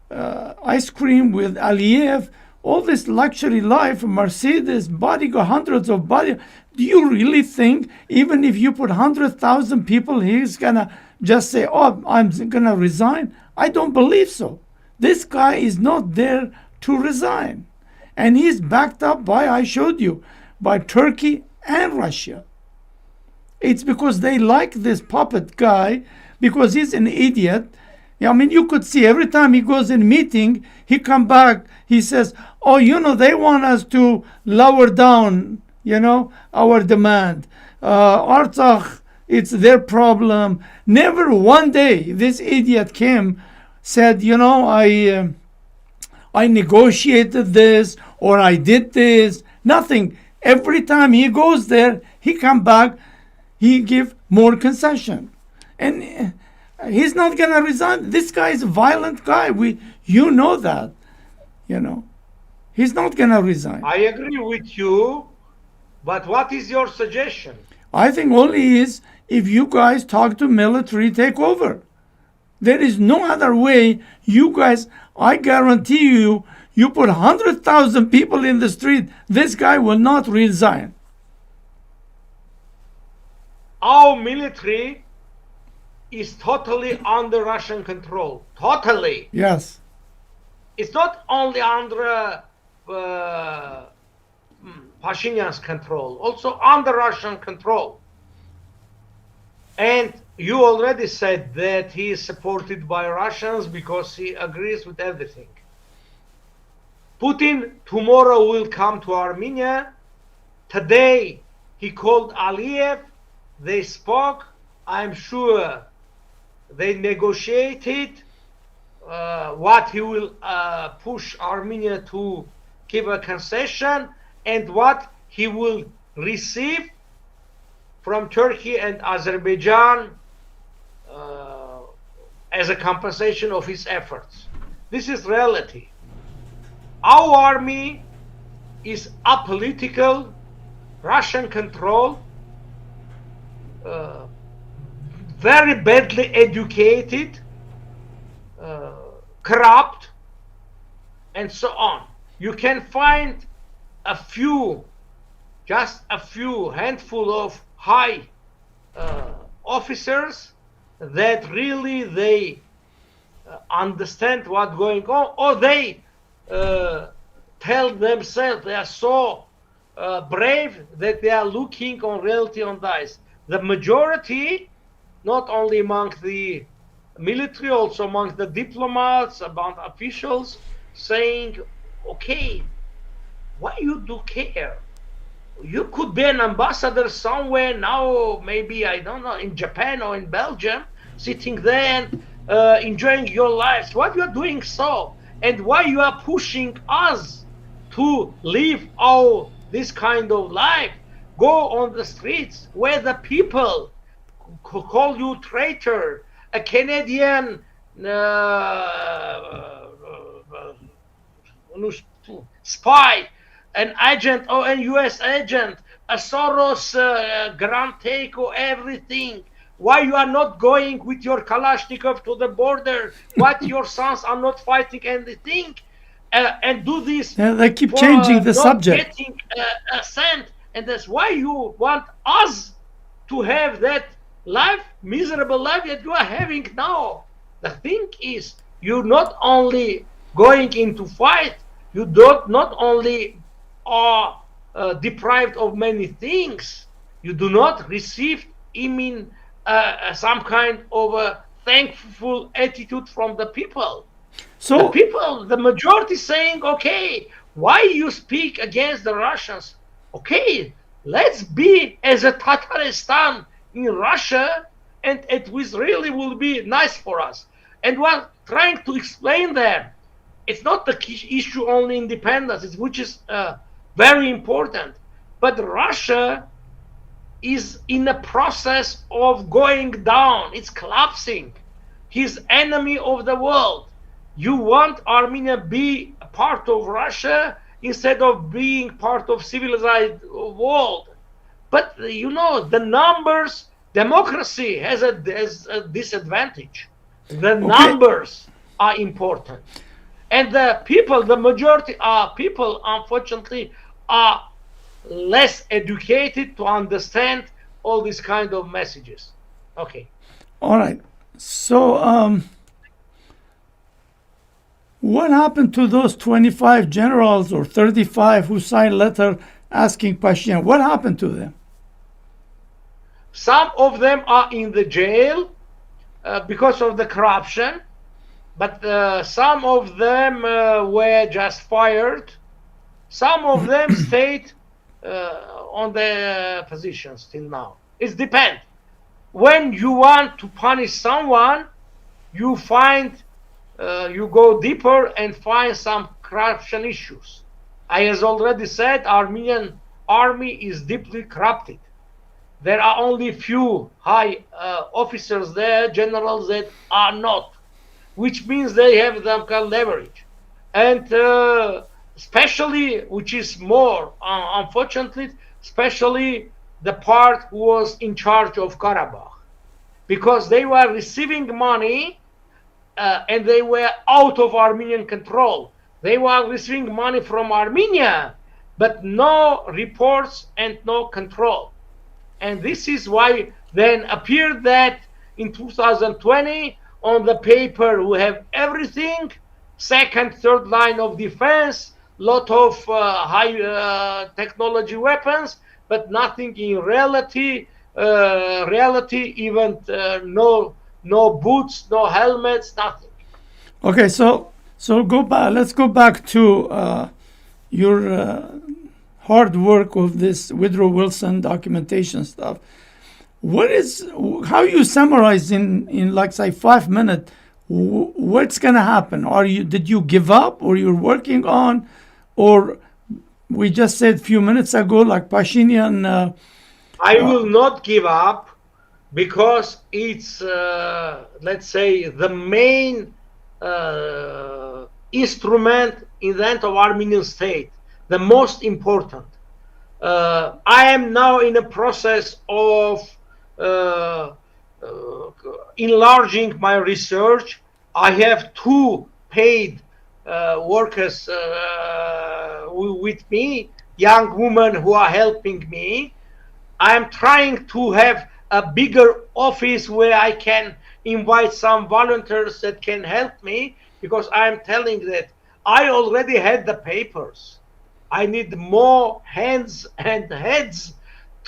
ice cream with Aliyev, all this luxury life, Mercedes, bodyguard, hundreds of body. Do you really think even if you put 100,000 people, he's gonna just say, oh, I'm gonna resign? I don't believe so. This guy is not there to resign. And he's backed up by, I showed you, by Turkey and Russia. It's because they like this puppet guy, because he's an idiot. I mean, you could see every time he goes in meeting, he come back, he says, oh, they want us to lower down, our demand. Artsakh, it's their problem. Never one day this idiot came, said, I negotiated this, or I did this. Nothing. Every time he goes there, he come back, he give more concession. And he's not going to resign. This guy is a violent guy. You know that. He's not going to resign. I agree with you, but what is your suggestion? I think only is if you guys talk to military takeover. There is no other way. You guys, I guarantee you, you put 100,000 people in the street, this guy will not resign. Our military is totally under Russian control. Totally. Yes. It's not only under Pashinyan's control, also under Russian control. And you already said that he is supported by Russians because he agrees with everything. Putin tomorrow will come to Armenia. Today he called Aliyev. They spoke. I'm sure they negotiated what he will push Armenia to give a concession, and what he will receive from Turkey and Azerbaijan as a compensation of his efforts. This is reality. Our army is apolitical, Russian controlled, very badly educated, corrupt, and so on. You can find just a few handful of high officers that really they understand what's going on, or they tell themselves they are so brave that they are looking on reality on dice. The majority, not only among the military, also among the diplomats, among officials, saying, okay, why you do care? You could be an ambassador somewhere now, maybe, I don't know, in Japan or in Belgium, sitting there and enjoying your lives. What you are doing so? And why you are pushing us to live this kind of life? Go on the streets where the people call you traitor, a Canadian spy, an agent or a US agent, a Soros grand take or everything. Why you are not going with your Kalashnikov to the border? What your sons are not fighting anything? And do this. Yeah, they keep changing the subject. Getting assent And that's why you want us to have that life, miserable life that you are having now. The thing is, you're not only going into fight, you don't not only are deprived of many things, you do not receive even some kind of a thankful attitude from the people. So The people, the majority saying, okay, why you speak against the Russians? Okay, let's be as a Tatarstan in Russia, and it was really will be nice for us. And we're trying to explain that it's not the issue only independence, which is very important, but Russia is in a process of going down. It's collapsing. He's enemy of the world. You want Armenia be a part of Russia instead of being part of civilized world. But you know, the numbers, democracy has a disadvantage. The numbers are important. And the people, the majority of people, unfortunately, are less educated to understand all these kind of messages. Okay. all right. So what happened to those 25 generals or 35 who signed letter asking Pashinyan? What happened to them? Some of them are in the jail because of the corruption, but some of them were just fired. Some of them stayed on their positions till now. It depends. When you want to punish someone, you find, you go deeper and find some corruption issues. I has already said, Armenian army is deeply corrupted. There are only few high officers there, generals that are not, which means they have some kind of leverage. And especially, which is more, unfortunately, especially the part who was in charge of Karabakh, because they were receiving money and they were out of Armenian control. They were receiving money from Armenia, but no reports and no control. And this is why then appeared that in 2020 on the paper we have everything, second, third line of defense, lot of high technology weapons, but nothing in reality. Even no boots, no helmets, nothing. Okay, so go back. Let's go back to your hard work of this Woodrow Wilson documentation stuff. How you summarize in like say 5 minutes what's gonna happen? Did you give up, or you're working on, or we just said a few minutes ago like Pashinyan? I will not give up, because it's let's say the main instrument in the end of Armenian state, the most important. I am now in a process of enlarging my research. I have 2 paid workers with me, young women who are helping me. I am trying to have a bigger office where I can invite some volunteers that can help me, because I am telling that I already had the papers. I need more hands and heads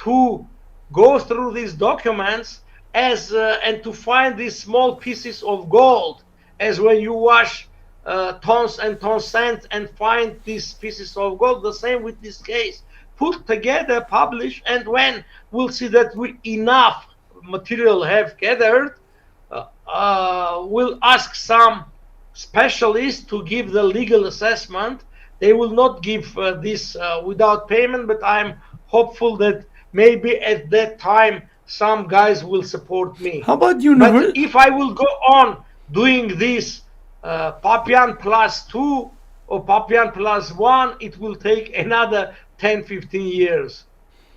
to go through these documents and to find these small pieces of gold, as when you wash tons and tons sand and find these pieces of gold. The same with this case. Put together, publish, and when we'll see that we enough material have gathered, we'll ask some specialists to give the legal assessment. They will not give this without payment, but I'm hopeful that maybe at that time some guys will support me. How about But if I will go on doing this Papyan +2 or Papyan +1, it will take another 10-15 years.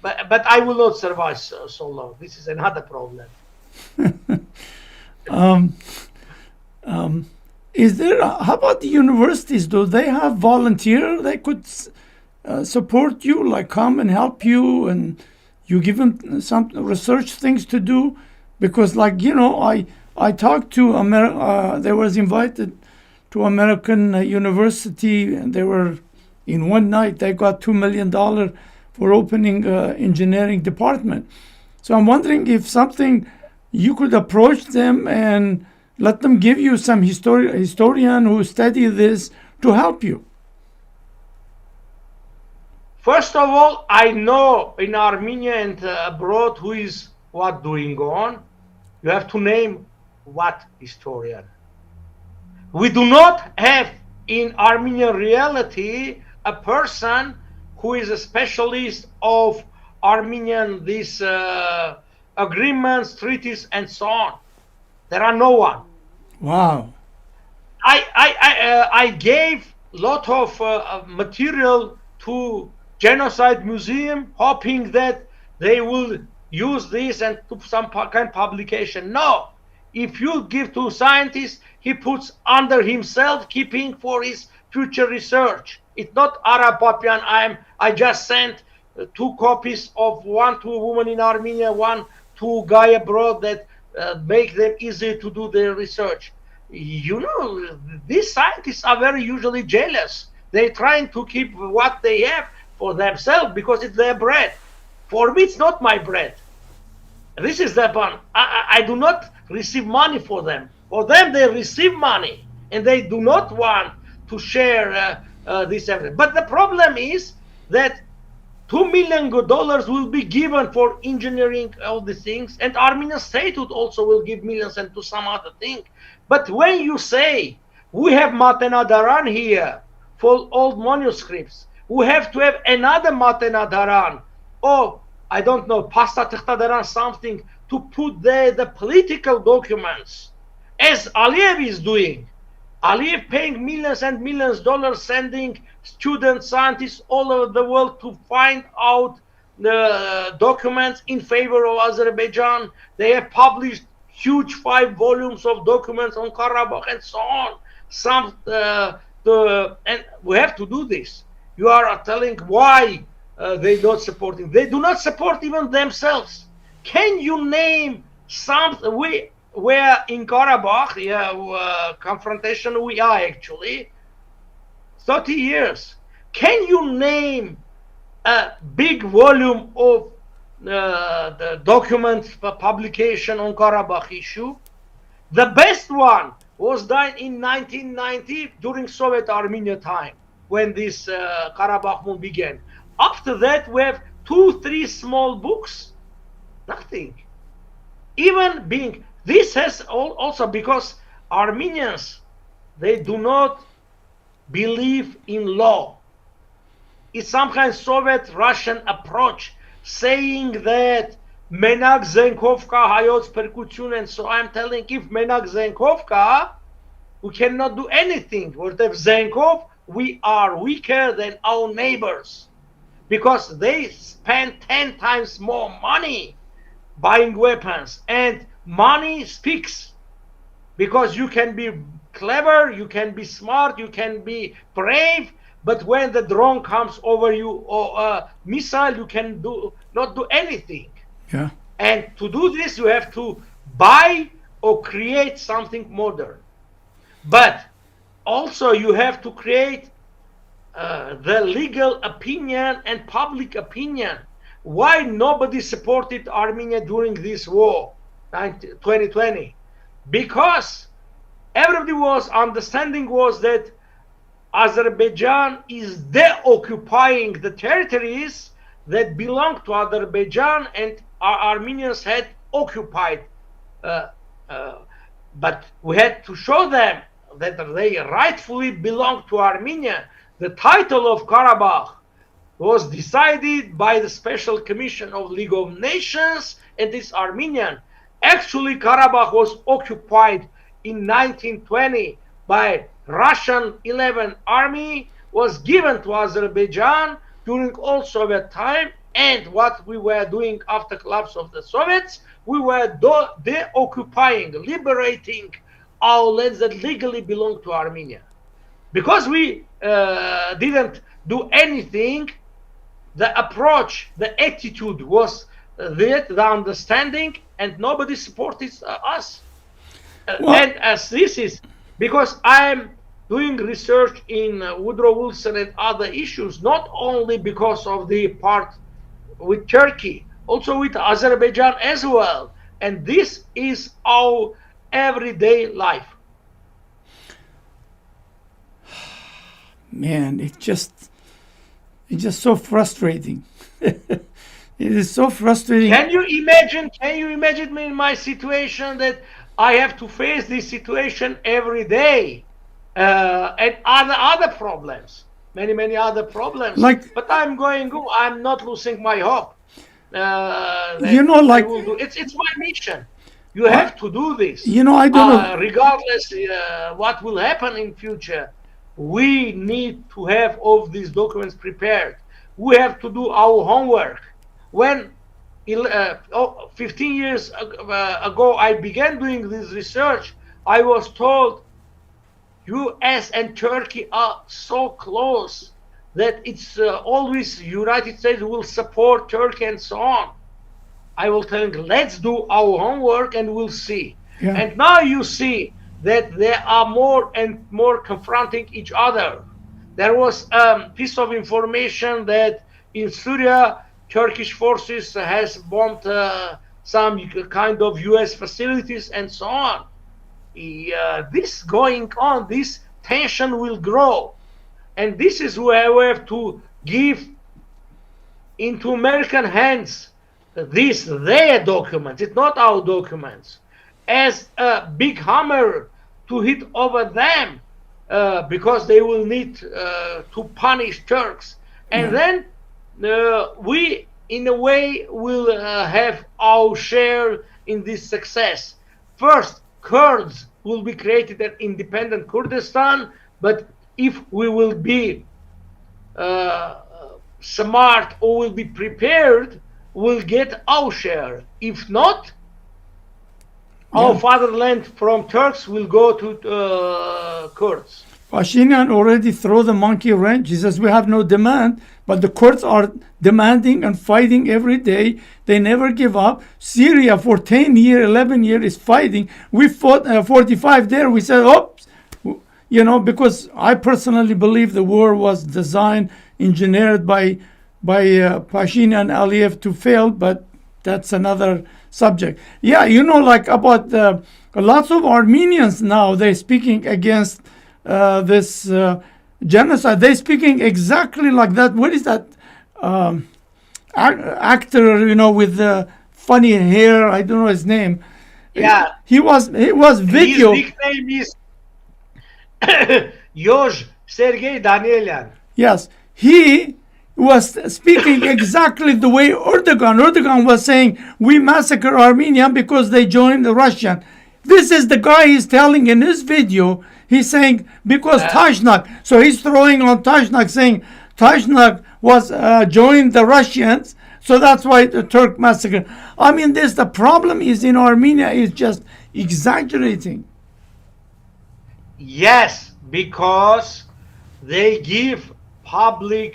But I will not survive so long. This is another problem. Is there? How about the universities? Do they have volunteer? They could support you, like come and help you, and you give them some research things to do? Because, like, you know, I talked to they was invited to American university, and they were in one night they got $2 million for opening engineering department. So I'm wondering if something you could approach them and let them give you some historian who study this to help you. First of all, I know in Armenia and abroad who is what doing on. You have to name what historian. We do not have in Armenian reality a person who is a specialist of Armenian these agreements, treaties, and so on. There are no one. Wow. I gave lot of material to Genocide Museum, hoping that they will use this and do some kind of publication. No, if you give to scientists, he puts under himself, keeping for his future research. It's not Arab Papyan. I just sent 2 copies of one to a woman in Armenia, one to a guy abroad, that make them easy to do their research. You know, these scientists are very usually jealous. They're trying to keep what they have for themselves because it's their bread. For me, it's not my bread. This is the one. I do not receive money for them. For them, they receive money, and they do not want to share this everything. But the problem is that $2 million will be given for engineering all the things, and Armenian statehood also will give millions and to some other thing. But when you say we have Matenadaran here for old manuscripts, we have to have another Matenadaran, or I don't know, Pasta Techtadaran, something to put there the political documents, as Aliyev is doing. Aliyev paying millions and millions of dollars, sending students, scientists all over the world to find out the documents in favor of Azerbaijan. They have published huge 5 volumes of documents on Karabakh and so on. And we have to do this. You are telling why they not supporting. They do not support even themselves. Can you name something where in Karabakh, confrontation we are actually 30 years. Can you name a big volume of the document publication on Karabakh issue? The best one was done in 1990 during Soviet Armenia time, when this Karabakh movement began. After that, we have 2-3 small books, nothing. Even being, this has also because Armenians, they do not believe in law. It's some kind of Soviet Russian approach, saying that Menak Zenkovka Hayot Perkutun, and so I'm telling, if Menak Zenkovka, we cannot do anything. Whatever Zenkov, we are weaker than our neighbors, because they spend 10 times more money buying weapons, and money speaks, because you can be clever, you can be smart, you can be brave, but when the drone comes over you or a missile, you can not do anything. Yeah. And to do this, you have to buy or create something modern. But also you have to create the legal opinion and public opinion. Why nobody supported Armenia during this war, 2020? Because everybody was understanding was that Azerbaijan is de-occupying the territories that belong to Azerbaijan, and Armenians had occupied. But we had to show them that they rightfully belong to Armenia. The title of Karabakh was decided by the Special Commission of League of Nations, and it's Armenian. Actually, Karabakh was occupied in 1920 by Russian 11th Army, was given to Azerbaijan during all Soviet time, and what we were doing after collapse of the Soviets, we were de-occupying, liberating our lands that legally belong to Armenia. Because we didn't do anything. The approach, the attitude was that, the understanding, and nobody supported us. And as this is because I'm doing research in Woodrow Wilson and other issues, not only because of the part with Turkey, also with Azerbaijan as well. And this is our everyday life. Man, it's just so frustrating. It is so frustrating. Can you imagine me in my situation that I have to face this situation every day, and other problems, many other problems. But I'm not losing my hope. It's my mission. You have to do this. I don't know. Regardless what will happen in future, we need to have all these documents prepared. We have to do our homework. When 15 years ago I began doing this research, I was told US and Turkey are so close that it's always United States will support Turkey and so on. I will tell you, let's do our homework and we'll see. Yeah. And now you see that they are more and more confronting each other. There was a piece of information that in Syria, Turkish forces has bombed some kind of US facilities and so on. This going on, this tension will grow. And this is where we have to give into American hands their documents. It's not our documents. As a big hammer to hit over them because they will need to punish Turks. And then we, in a way, will have our share in this success. First, Kurds will be created an independent Kurdistan, but if we will be smart or will be prepared, we'll get our share. If not, our fatherland from Turks will go to Kurds. Pashinyan already threw the monkey wrench. He says we have no demand, but the Kurds are demanding and fighting every day. They never give up. Syria for 10 years, 11 years is fighting. We fought 45 there. We said, oops, because I personally believe the war was designed, engineered by Pashinyan Aliyev to fail, but that's another subject. Yeah, about lots of Armenians now, they're speaking against this genocide. They're speaking exactly like that. What is that actor, with the funny hair? I don't know his name. Yeah. He was video. His nickname is Yoj Sergei Danielyan. Yes. He was speaking exactly the way Erdogan was saying, we massacre Armenian because they joined the Russian. This is the guy he's telling in his video. He's saying because Tashnak. So he's throwing on Tashnak, saying Tashnak was joined the Russians. So that's why the Turk massacre. I mean, the problem is in Armenia is just exaggerating. Yes, because they give public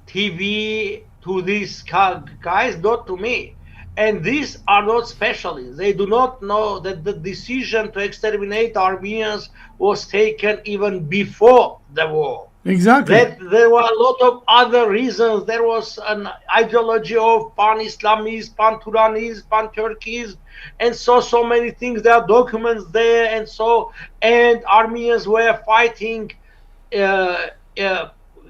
TV to these guys, not to me. And these are not specialists. They do not know that the decision to exterminate Armenians was taken even before the war. Exactly. That there were a lot of other reasons. There was an ideology of pan-Islamism, pan-Turanism, pan-Turkism, and so many things. There are documents there, and Armenians were fighting.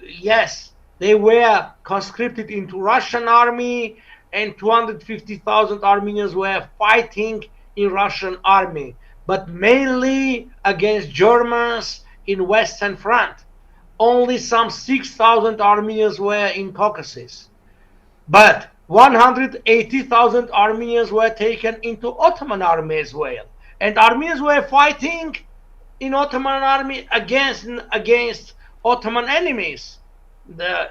Yes, they were conscripted into Russian army, and 250,000 Armenians were fighting in Russian army, but mainly against Germans in Western Front. Only some 6,000 Armenians were in Caucasus, but 180,000 Armenians were taken into Ottoman army as well, and Armenians were fighting in Ottoman army against Ottoman enemies.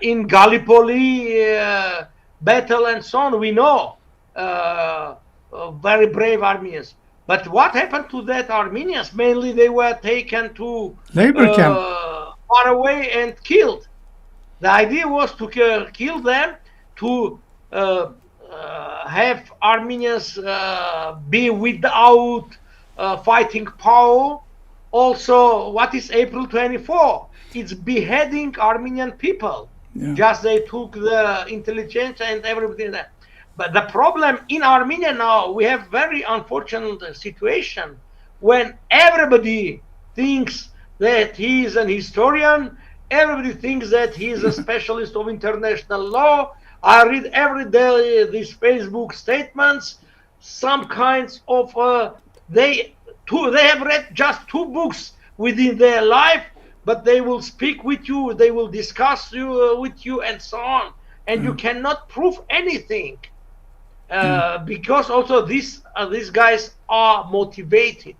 In Gallipoli battle and so on, we know very brave Armenians. But what happened to that Armenians? Mainly they were taken to labor camp. far away and killed. The idea was to kill them, to have Armenians be without fighting power. Also, what is April 24? It's beheading Armenian people. Yeah. Just they took the intelligence and everything. But the problem in Armenia now, we have very unfortunate situation when everybody thinks that he is an historian, everybody thinks that he is a specialist of international law. I read every day these Facebook statements, some kinds of they have read just 2 books within their life, but they will speak with you, they will discuss with you, and so on, and you cannot prove anything. Because also these guys are motivated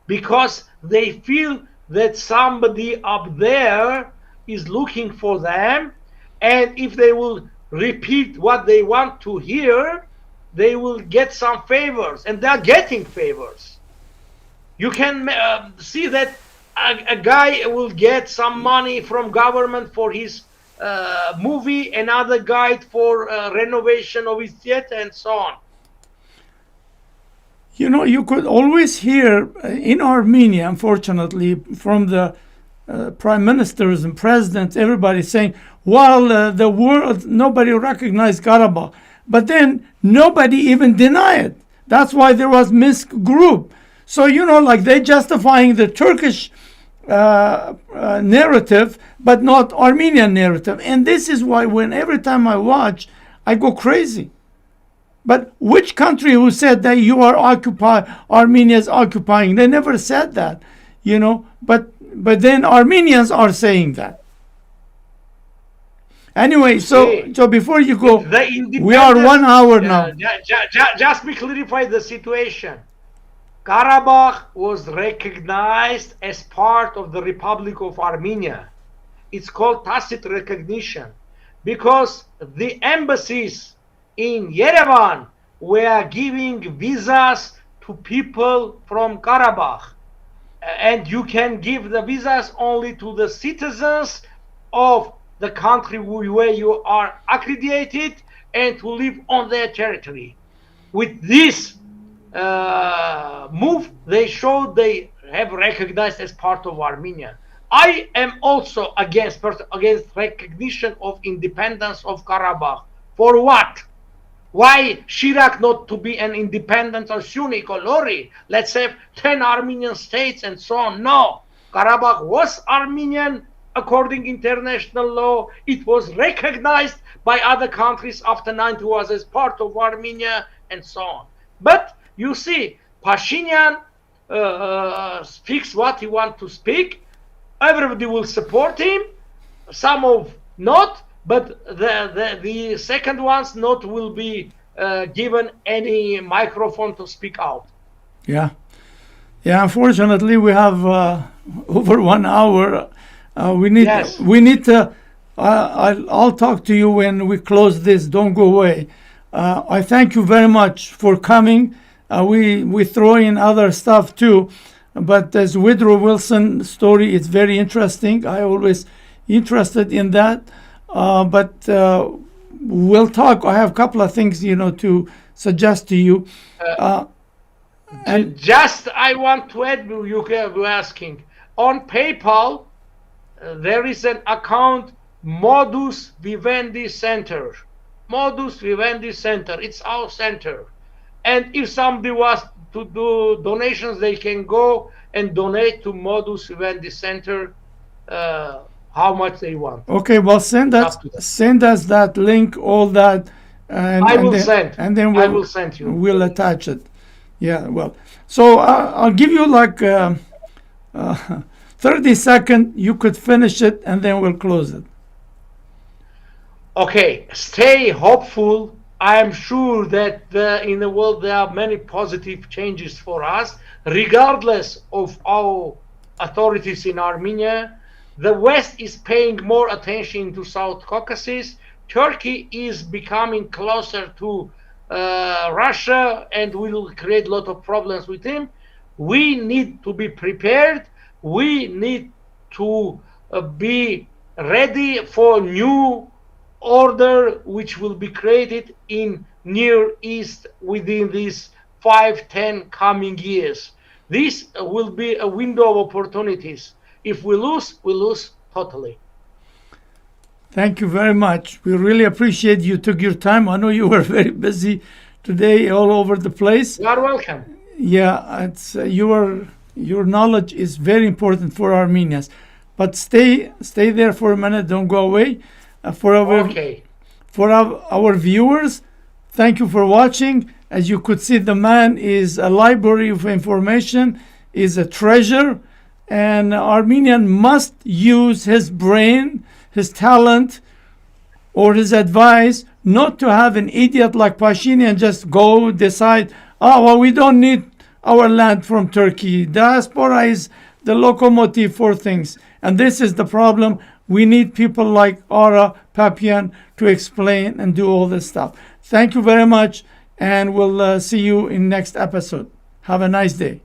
because they feel that somebody up there is looking for them, and if they will repeat what they want to hear, they will get some favors, and they are getting favors. You can see that a guy will get some money from government for his movie, another guy for renovation of his theater, and so on. You know, you could always hear in Armenia, unfortunately, from the prime ministers and presidents, everybody saying, well, the world, nobody recognized Karabakh. But then nobody even denied it. That's why there was Minsk group. So, you know, like they justifying the Turkish narrative, but not Armenian narrative. And this is why every time I watch, I go crazy. But which country who said that you are Armenia is occupying? They never said that, you know. But then Armenians are saying that. Anyway, so before you go, we are 1 hour now. Just to clarify the situation. Karabakh was recognized as part of the Republic of Armenia. It's called tacit recognition because the embassies in Yerevan were giving visas to people from Karabakh. And you can give the visas only to the citizens of the country where you are accredited and who live on their territory. With this move, they showed they have recognized as part of Armenia. I am also against recognition of independence of Karabakh. For what? Why Shirak not to be an independent or Sunni or Lori? Let's have 10 Armenian states and so on. No, Karabakh was Armenian according international law. It was recognized by other countries after 90 was as part of Armenia and so on. But you see, Pashinyan speaks what he wants to speak. Everybody will support him. Some of not. But the second ones not will be given any microphone to speak out. Yeah. Unfortunately, we have over 1 hour. We need to. I'll talk to you when we close this. Don't go away. I thank you very much for coming. We throw in other stuff too, but as Woodrow Wilson story, it's very interesting. I always interested in that. But we'll talk. I have a couple of things, to suggest to you. And just I want to add, you were asking, on PayPal, there is an account, Modus Vivendi Center. Modus Vivendi Center. It's our center. And if somebody wants to do donations, they can go and donate to Modus Vivendi Center. How much they want. Okay, well, send us that link, all that, and I will send. And then I will send you. We'll attach it. Yeah, well, so I'll give you like 30 seconds. You could finish it, and then we'll close it. Okay, stay hopeful. I am sure that in the world there are many positive changes for us, regardless of our authorities in Armenia. The West is paying more attention to South Caucasus. Turkey is becoming closer to Russia and will create a lot of problems with him. We need to be prepared. We need to be ready for new order which will be created in Near East within these 5-10 coming years. This will be a window of opportunities. If we lose totally. Thank you very much. We really appreciate you took your time. I know you were very busy today, all over the place. You are welcome. Yeah, it's your knowledge is very important for Armenians. But stay there for a minute. Don't go away. For our viewers, thank you for watching. As you could see, the man is a library of information, is a treasure, and Armenian must use his brain, his talent, or his advice, not to have an idiot like Pashinyan just go decide, oh, well, we don't need our land from Turkey. Diaspora is the locomotive for things. And this is the problem. We need people like Ara, Papyan to explain and do all this stuff. Thank you very much, and we'll see you in next episode. Have a nice day.